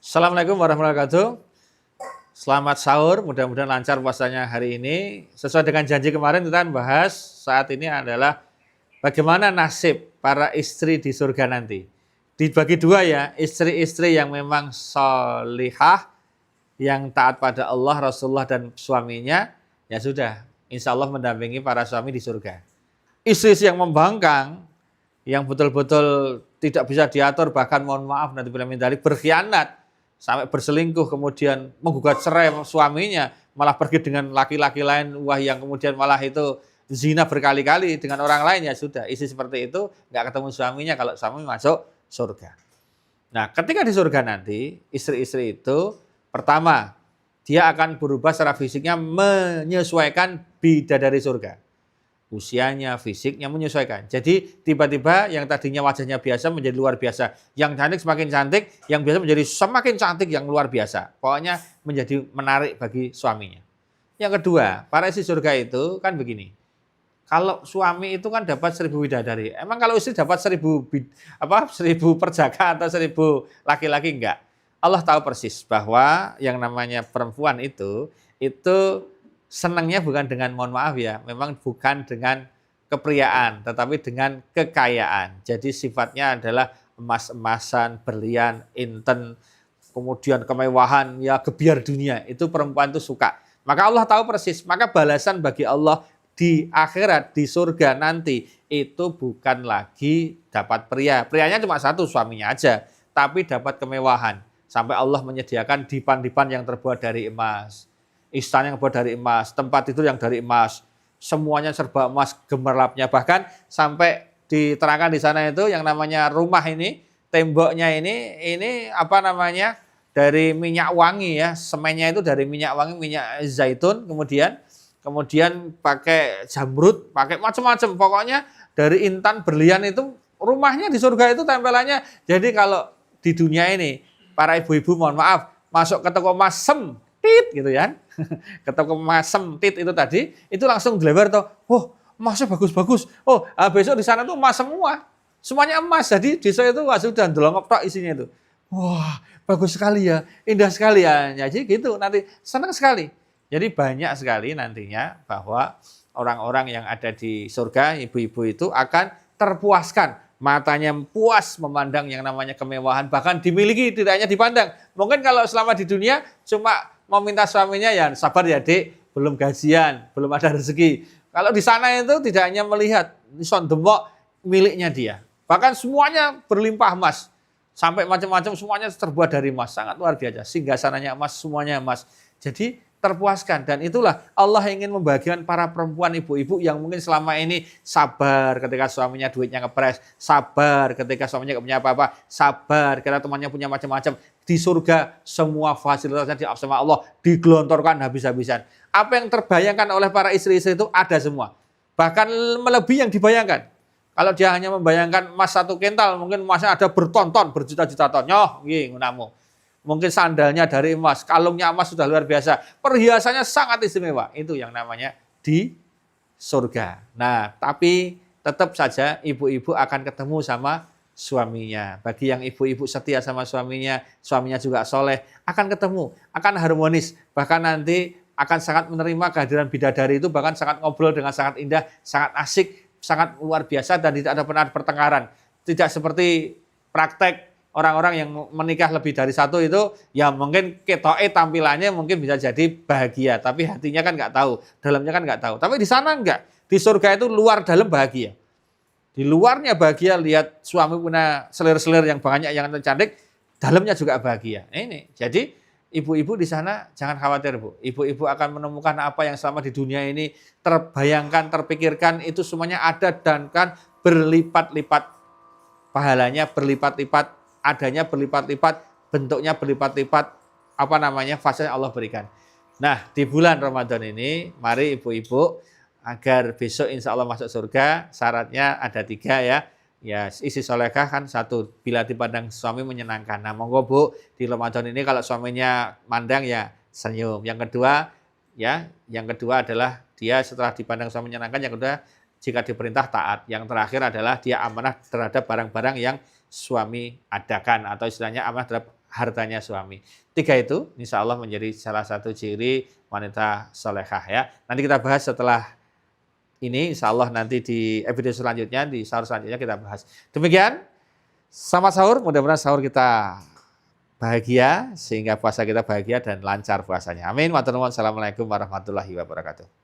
Assalamualaikum warahmatullahi wabarakatuh. Selamat sahur, mudah-mudahan lancar puasanya hari ini. Sesuai dengan janji kemarin kita bahas saat ini adalah bagaimana nasib para istri di surga nanti. Dibagi dua ya, istri-istri yang memang solihah, yang taat pada Allah, Rasulullah dan suaminya, ya sudah, insya Allah mendampingi para suami di surga. Istri yang membangkang, yang betul-betul tidak bisa diatur, bahkan mohon maaf nanti bila minta berkhianat, sampai berselingkuh, kemudian menggugat cerai suaminya, malah pergi dengan laki-laki lain, wah yang kemudian malah itu zina berkali-kali dengan orang lain, ya sudah, isi seperti itu nggak ketemu suaminya kalau suami masuk surga. Nah, ketika di surga nanti, istri-istri itu pertama, dia akan berubah secara fisiknya menyesuaikan bidadari surga. Usianya, fisiknya menyesuaikan. Jadi tiba-tiba yang tadinya wajahnya biasa menjadi luar biasa. Yang cantik semakin cantik, yang biasa menjadi semakin cantik yang luar biasa. Pokoknya menjadi menarik bagi suaminya. Yang kedua, para istri surga itu kan begini. Kalau suami itu kan dapat 1000 bidadari. Emang kalau istri dapat 1000 perjaka atau 1000 laki-laki enggak? Allah tahu persis bahwa yang namanya perempuan itu senangnya bukan dengan, mohon maaf ya, memang bukan dengan kepriaan, tetapi dengan kekayaan. Jadi sifatnya adalah emas-emasan, berlian, inten, kemudian kemewahan, ya gebiar dunia. Itu perempuan itu suka. Maka Allah tahu persis, maka balasan bagi Allah di akhirat, di surga nanti, itu bukan lagi dapat pria. Prianya cuma satu, suaminya aja. Tapi dapat kemewahan. Sampai Allah menyediakan dipan-dipan yang terbuat dari emas. Istana yang terbuat dari emas, tempat tidur yang dari emas, semuanya serba emas gemerlapnya. Bahkan sampai diterangkan di sana itu yang namanya rumah ini, temboknya ini apa namanya, dari minyak wangi ya, semennya itu dari minyak wangi, minyak zaitun, kemudian pakai jamrud, pakai macam-macam. Pokoknya dari intan, berlian itu rumahnya di surga itu tempelannya. Jadi kalau di dunia ini para ibu-ibu mohon maaf masuk ke toko emas tit gitu ya. Ke toko emas tit itu tadi, itu langsung dilebar tuh. Oh, emasnya bagus-bagus. Oh, besok di sana tuh emas semua. Semuanya emas. Jadi desa itu wah sudah ndelongok tok isinya itu. Wah, bagus sekali ya, indah sekali ya. Jadi gitu nanti senang sekali. Jadi banyak sekali nantinya bahwa orang-orang yang ada di surga, ibu-ibu itu akan terpuaskan. Matanya puas memandang yang namanya kemewahan, bahkan dimiliki, tidak hanya dipandang. Mungkin kalau selama di dunia cuma meminta suaminya, ya sabar ya dek, belum gajian, belum ada rezeki. Kalau di sana itu tidak hanya melihat, son demok miliknya dia. Bahkan semuanya berlimpah emas. Sampai macam-macam semuanya terbuat dari emas, sangat luar biasa. Singgasananya emas, semuanya emas. Jadi terpuaskan, dan itulah Allah ingin membahagiakan para perempuan, ibu-ibu yang mungkin selama ini sabar ketika suaminya duitnya ngepres, sabar ketika suaminya gak punya apa-apa, sabar karena temannya punya macam-macam. Di surga semua fasilitasnya sama Allah digelontorkan habis-habisan. Apa yang terbayangkan oleh para istri-istri itu ada semua, bahkan melebihi yang dibayangkan. Kalau dia hanya membayangkan emas 1 kintal, mungkin emasnya ada berton-ton, berjuta-juta ton. Nyoh, nggih ngunamu. Mungkin sandalnya dari emas, kalungnya emas sudah luar biasa. Perhiasannya sangat istimewa. Itu yang namanya di surga. Nah, tapi tetap saja ibu-ibu akan ketemu sama suaminya. Bagi yang ibu-ibu setia sama suaminya juga soleh, akan ketemu, akan harmonis. Bahkan nanti akan sangat menerima kehadiran bidadari itu, bahkan sangat ngobrol dengan sangat indah, sangat asik, sangat luar biasa, dan tidak ada pernah pertengkaran. Tidak seperti praktek orang-orang yang menikah lebih dari satu itu, ya mungkin ketoke tampilannya mungkin bisa jadi bahagia, tapi hatinya kan nggak tahu, dalamnya kan nggak tahu. Tapi di sana nggak, di surga itu luar dalam bahagia. Di luarnya bahagia, lihat suami punya selir-selir yang banyak, yang cantik, dalamnya juga bahagia. Ini, jadi ibu-ibu di sana jangan khawatir Bu. Ibu-ibu akan menemukan apa yang selama di dunia ini terbayangkan, terpikirkan, itu semuanya ada dan kan berlipat-lipat. Pahalanya berlipat-lipat, adanya berlipat-lipat, bentuknya berlipat-lipat, apa namanya, fase Allah berikan. Nah, di bulan Ramadan ini, mari ibu-ibu, agar besok insya Allah masuk surga, syaratnya ada 3 ya. Ya, isi solehah kan 1, bila dipandang suami menyenangkan. Nah, monggo Bu, di Ramadan ini kalau suaminya mandang ya senyum. Yang kedua adalah dia setelah dipandang suami menyenangkan, yang kedua jika diperintah taat. Yang terakhir adalah dia amanah terhadap barang-barang yang suami adakan, atau istilahnya amanah terhadap hartanya suami. 3 itu insya Allah menjadi salah satu ciri wanita solehah ya. Nanti kita bahas setelah ini, insya Allah nanti di episode selanjutnya, di sahur selanjutnya kita bahas. Demikian, sama sahur, mudah-mudahan sahur kita bahagia, sehingga puasa kita bahagia dan lancar puasanya. Amin. Wassalamualaikum warahmatullahi wabarakatuh.